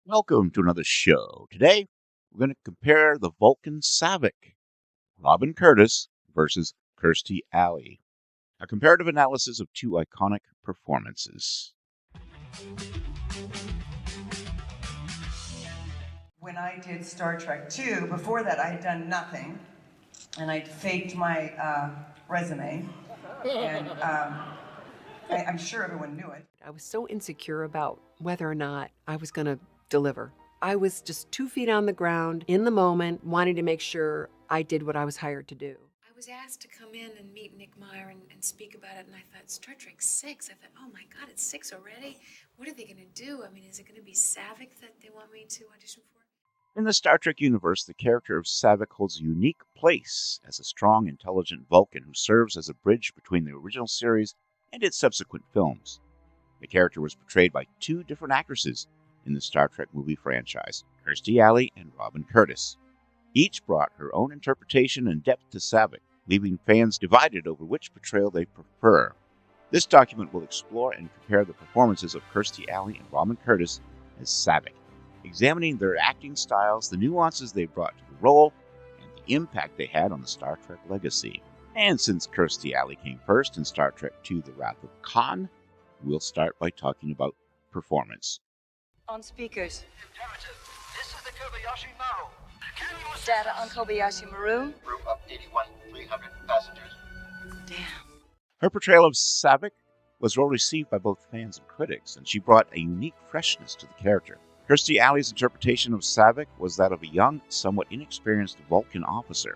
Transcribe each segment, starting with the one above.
Welcome to another show. Today, we're going to compare the Vulcan Saavik, Robin Curtis versus Kirstie Alley. A comparative analysis of two iconic performances. When I did Star Trek II, before that I had done nothing, and I'd faked my resume, and I'm sure everyone knew it. I was so insecure about whether or not I was going to deliver. I was just 2 feet on the ground in the moment, wanting to make sure I did what I was hired to do. I was asked to come in and meet Nick Meyer and speak about it, and I thought, Star Trek 6? I thought, oh my God, it's 6 already? What are they going to do? I mean, is it going to be Saavik that they want me to audition for? In the Star Trek universe, the character of Saavik holds a unique place as a strong, intelligent Vulcan who serves as a bridge between the original series and its subsequent films. The character was portrayed by two different actresses in the Star Trek movie franchise, Kirstie Alley and Robin Curtis. Each brought her own interpretation and depth to Saavik, leaving fans divided over which portrayal they prefer. This document will explore and compare the performances of Kirstie Alley and Robin Curtis as Saavik, examining their acting styles, the nuances they brought to the role, and the impact they had on the Star Trek legacy. And since Kirstie Alley came first in Star Trek II: The Wrath of Khan, we'll start by talking about performance. On speakers. Imperative. This is the Kobayashi Maru. Can you Data on Kobayashi Maru. Room up 81, 300 passengers. Damn. Her portrayal of Saavik was well received by both fans and critics, and she brought a unique freshness to the character. Kirstie Alley's interpretation of Saavik was that of a young, somewhat inexperienced Vulcan officer,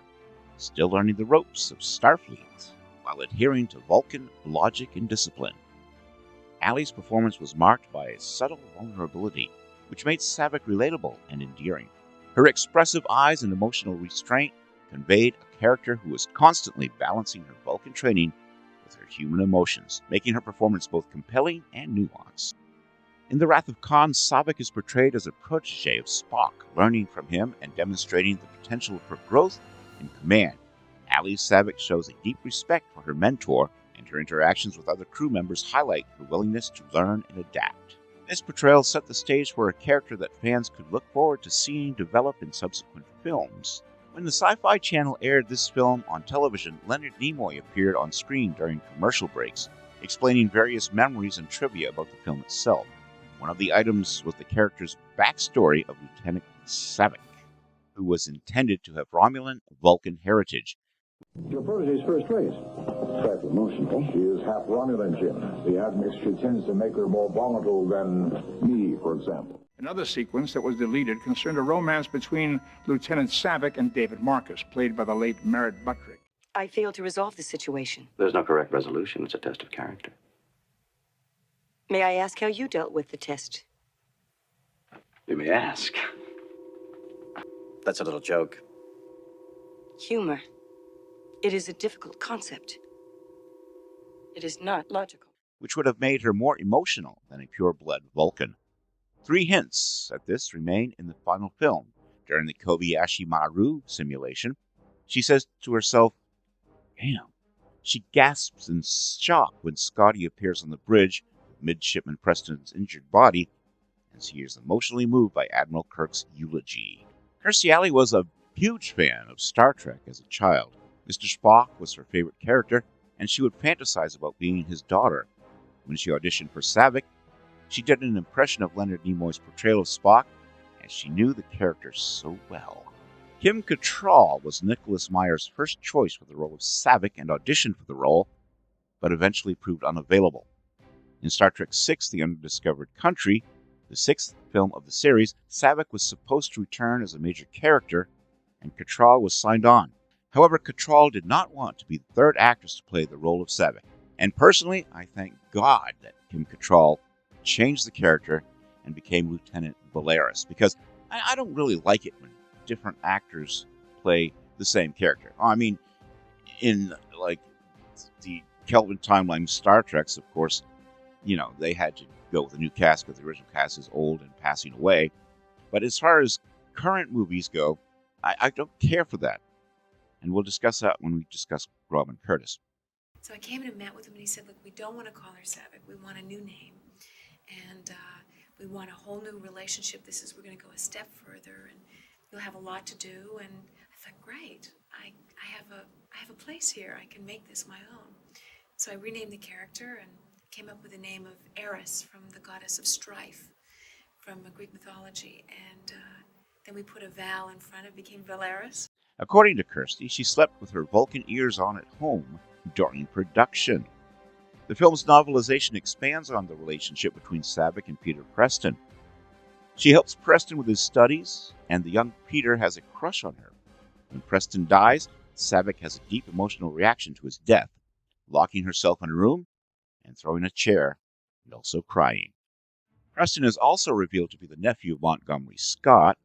still learning the ropes of Starfleet while adhering to Vulcan logic and discipline. Alley's performance was marked by a subtle vulnerability, which made Saavik relatable and endearing. Her expressive eyes and emotional restraint conveyed a character who was constantly balancing her Vulcan training with her human emotions, making her performance both compelling and nuanced. In The Wrath of Khan, Saavik is portrayed as a protege of Spock, learning from him and demonstrating the potential for growth and command. Alley's Saavik shows a deep respect for her mentor, and her interactions with other crew members highlight her willingness to learn and adapt. This portrayal set the stage for a character that fans could look forward to seeing develop in subsequent films. When the Sci-Fi Channel aired this film on television, Leonard Nimoy appeared on screen during commercial breaks, explaining various memories and trivia about the film itself. One of the items was the character's backstory of Lieutenant Saavik, who was intended to have Romulan Vulcan heritage. Your protege's first rate. Slightly emotional. She is half Romulan, Jim. The admixture tends to make her more volatile than me, for example. Another sequence that was deleted concerned a romance between Lieutenant Saavik and David Marcus, played by the late Merritt Buttrick. I failed to resolve the situation. There's no correct resolution. It's a test of character. May I ask how you dealt with the test? You may ask. That's a little joke. Humor. It is a difficult concept. It is not logical. Which would have made her more emotional than a pure-blood Vulcan. 3 hints at this remain in the final film. During the Kobayashi Maru simulation, she says to herself, "Damn." She gasps in shock when Scotty appears on the bridge with Midshipman Preston's injured body, as he is emotionally moved by Admiral Kirk's eulogy. Kirstie Alley was a huge fan of Star Trek as a child. Mr. Spock was her favorite character, and she would fantasize about being his daughter. When she auditioned for Saavik, she did an impression of Leonard Nimoy's portrayal of Spock, as she knew the character so well. Kim Cattrall was Nicholas Meyer's first choice for the role of Saavik and auditioned for the role, but eventually proved unavailable. In Star Trek VI: The Undiscovered Country, the 6th film of the series, Saavik was supposed to return as a major character, and Cattrall was signed on. However, Cattrall did not want to be the third actress to play the role of Saavik. And personally, I thank God that Kim Cattrall changed the character and became Lieutenant Valeris, because I don't really like it when different actors play the same character. I mean, in like the Kelvin timeline Star Treks, of course, they had to go with a new cast because the original cast is old and passing away. But as far as current movies go, I don't care for that. And we'll discuss that when we discuss Robin Curtis. So I came in and met with him, and he said, look, we don't want to call her Saavik. We want a new name. And we want a whole new relationship. We're going to go a step further, and you'll have a lot to do. And I thought, great, I have a place here. I can make this my own. So I renamed the character and came up with the name of Eris, from the goddess of strife, from Greek mythology. And then we put a Val in front. It became Valeris. According to Kirstie, she slept with her Vulcan ears on at home during production. The film's novelization expands on the relationship between Saavik and Peter Preston. She helps Preston with his studies, and the young Peter has a crush on her. When Preston dies, Saavik has a deep emotional reaction to his death, locking herself in a room and throwing a chair, and also crying. Preston is also revealed to be the nephew of Montgomery Scott,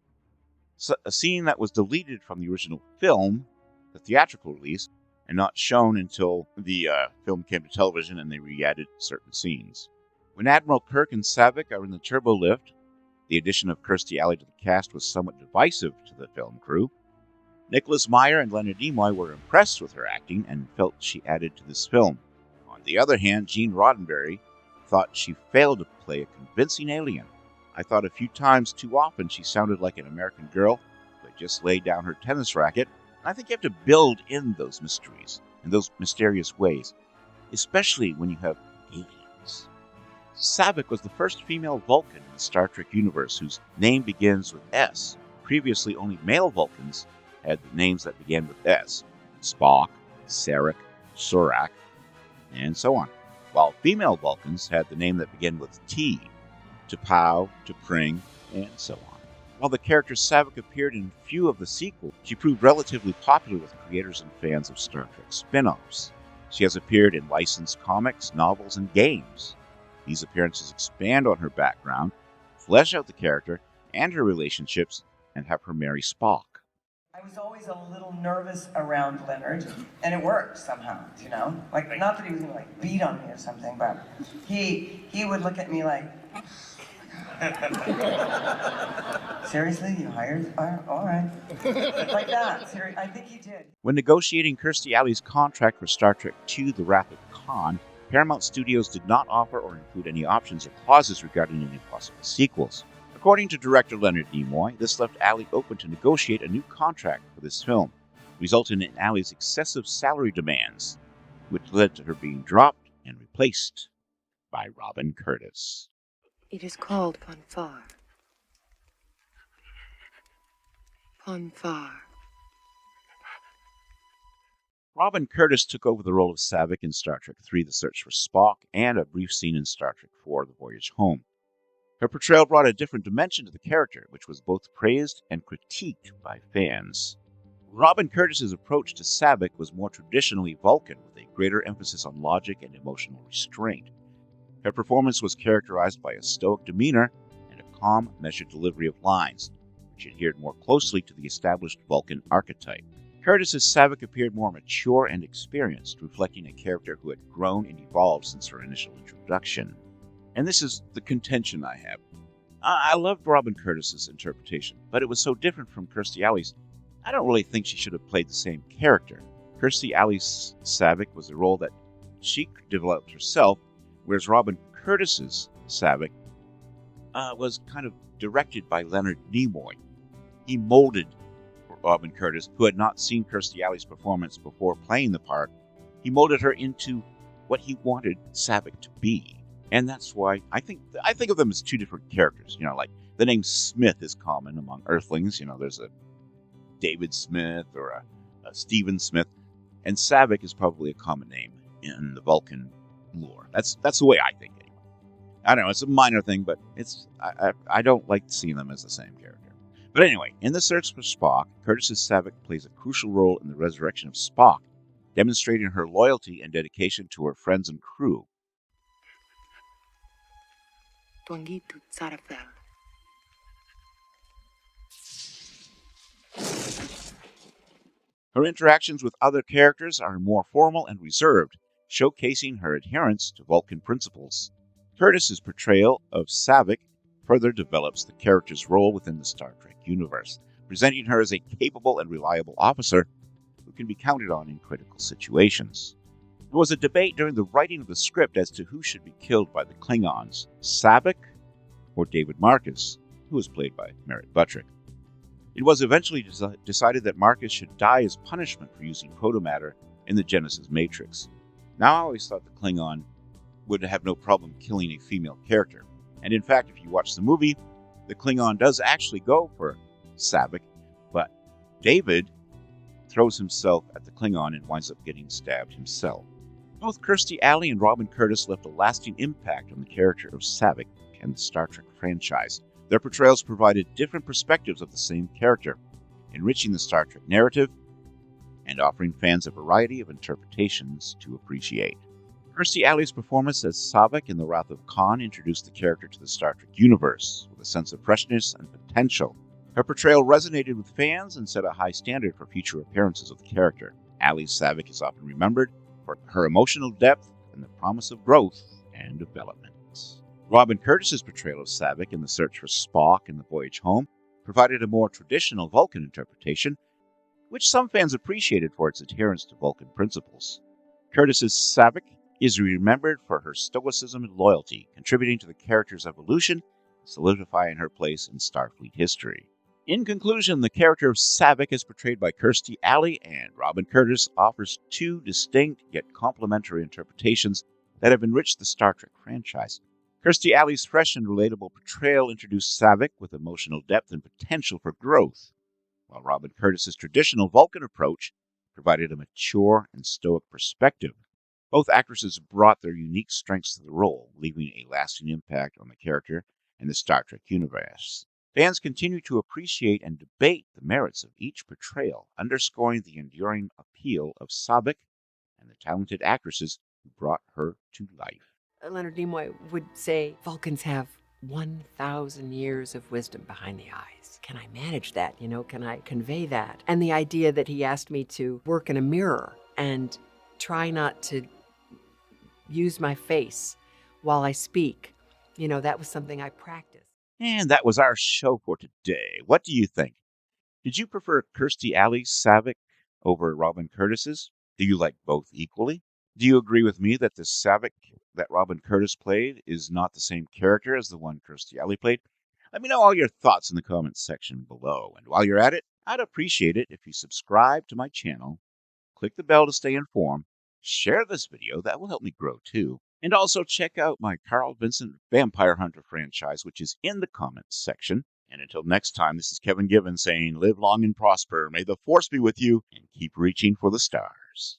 a scene that was deleted from the original film, the theatrical release, and not shown until the film came to television and they re-added certain scenes. When Admiral Kirk and Saavik are in the turbo lift, the addition of Kirstie Alley to the cast was somewhat divisive to the film crew. Nicholas Meyer and Leonard Nimoy were impressed with her acting and felt she added to this film. On the other hand, Gene Roddenberry thought she failed to play a convincing alien. I thought a few times too often she sounded like an American girl who had just laid down her tennis racket. I think you have to build in those mysteries in those mysterious ways, especially when you have aliens. Saavik was the first female Vulcan in the Star Trek universe whose name begins with S. Previously, only male Vulcans had the names that began with S: Spock, Sarek, Surak, and so on, while female Vulcans had the name that began with T: T'Pau, T'Pring, and so on. While the character Saavik appeared in few of the sequels, she proved relatively popular with creators and fans of Star Trek spin-offs. She has appeared in licensed comics, novels, and games. These appearances expand on her background, flesh out the character and her relationships, and have her marry Spock. I was always a little nervous around Leonard, and it worked somehow, you know? Like, not that he was gonna, like, beat on me or something, but he would look at me like, seriously, you hired? All right. Like that. I think he did. When negotiating Kirstie Alley's contract for Star Trek II: The Wrath of Khan, Paramount Studios did not offer or include any options or clauses regarding any possible sequels. According to director Leonard Nimoy, this left Alley open to negotiate a new contract for this film, resulting in Alley's excessive salary demands, which led to her being dropped and replaced by Robin Curtis. It is called Ponfar. Ponfar. Robin Curtis took over the role of Saavik in Star Trek III: The Search for Spock and a brief scene in Star Trek IV: The Voyage Home. Her portrayal brought a different dimension to the character, which was both praised and critiqued by fans. Robin Curtis's approach to Saavik was more traditionally Vulcan, with a greater emphasis on logic and emotional restraint. Her performance was characterized by a stoic demeanor and a calm, measured delivery of lines, which adhered more closely to the established Vulcan archetype. Curtis's Saavik appeared more mature and experienced, reflecting a character who had grown and evolved since her initial introduction. And this is the contention I have. I loved Robin Curtis's interpretation, but it was so different from Kirstie Alley's, I don't really think she should have played the same character. Kirstie Alley's Saavik was a role that she developed herself, whereas Robin Curtis's Saavik was kind of directed by Leonard Nimoy. He molded Robin Curtis, who had not seen Kirstie Alley's performance before playing the part. He molded her into what he wanted Saavik to be. And that's why I think of them as two different characters. You know, like the name Smith is common among Earthlings. You know, there's a David Smith or a Stephen Smith. And Saavik is probably a common name in the Vulcan lore. That's the way I think anyway. I don't know, it's a minor thing, but I don't like seeing them as the same character. But anyway, in The Search for Spock, Curtis's Saavik plays a crucial role in the resurrection of Spock, demonstrating her loyalty and dedication to her friends and crew. Her interactions with other characters are more formal and reserved, showcasing her adherence to Vulcan principles. Curtis's portrayal of Saavik further develops the character's role within the Star Trek universe, presenting her as a capable and reliable officer who can be counted on in critical situations. There was a debate during the writing of the script as to who should be killed by the Klingons, Saavik or David Marcus, who was played by Merritt Buttrick. It was eventually decided that Marcus should die as punishment for using protomatter in the Genesis Matrix. Now, I always thought the Klingon would have no problem killing a female character. And in fact, if you watch the movie, the Klingon does actually go for Saavik, but David throws himself at the Klingon and winds up getting stabbed himself. Both Kirstie Alley and Robin Curtis left a lasting impact on the character of Saavik and the Star Trek franchise. Their portrayals provided different perspectives of the same character, enriching the Star Trek narrative and offering fans a variety of interpretations to appreciate. Kirstie Alley's performance as Saavik in The Wrath of Khan introduced the character to the Star Trek universe with a sense of freshness and potential. Her portrayal resonated with fans and set a high standard for future appearances of the character. Alley's Saavik is often remembered for her emotional depth and the promise of growth and development. Robin Curtis's portrayal of Saavik in The Search for Spock and The Voyage Home provided a more traditional Vulcan interpretation, which some fans appreciated for its adherence to Vulcan principles. Curtis's Saavik is remembered for her stoicism and loyalty, contributing to the character's evolution and solidifying her place in Starfleet history. In conclusion, the character of Saavik, as portrayed by Kirstie Alley and Robin Curtis, offers two distinct yet complementary interpretations that have enriched the Star Trek franchise. Kirstie Alley's fresh and relatable portrayal introduced Saavik with emotional depth and potential for growth, while Robin Curtis's traditional Vulcan approach provided a mature and stoic perspective. Both actresses brought their unique strengths to the role, leaving a lasting impact on the character and the Star Trek universe. Fans continue to appreciate and debate the merits of each portrayal, underscoring the enduring appeal of Saavik and the talented actresses who brought her to life. Leonard Nimoy would say, Vulcans have 1,000 years of wisdom behind the eyes. Can I manage that? Can I convey that? And the idea that he asked me to work in a mirror and try not to use my face while I speak, that was something I practiced. And that was our show for today. What do you think? Did you prefer Kirstie Alley's Saavik over Robin Curtis's? Do you like both equally? Do you agree with me that the Saavik that Robin Curtis played is not the same character as the one Kirstie Alley played? Let me know all your thoughts in the comments section below. And while you're at it, I'd appreciate it if you subscribe to my channel, click the bell to stay informed, share this video, that will help me grow too, and also check out my Carl Vincent Vampire Hunter franchise, which is in the comments section. And until next time, this is Kevin Given saying, live long and prosper, may the force be with you, and keep reaching for the stars.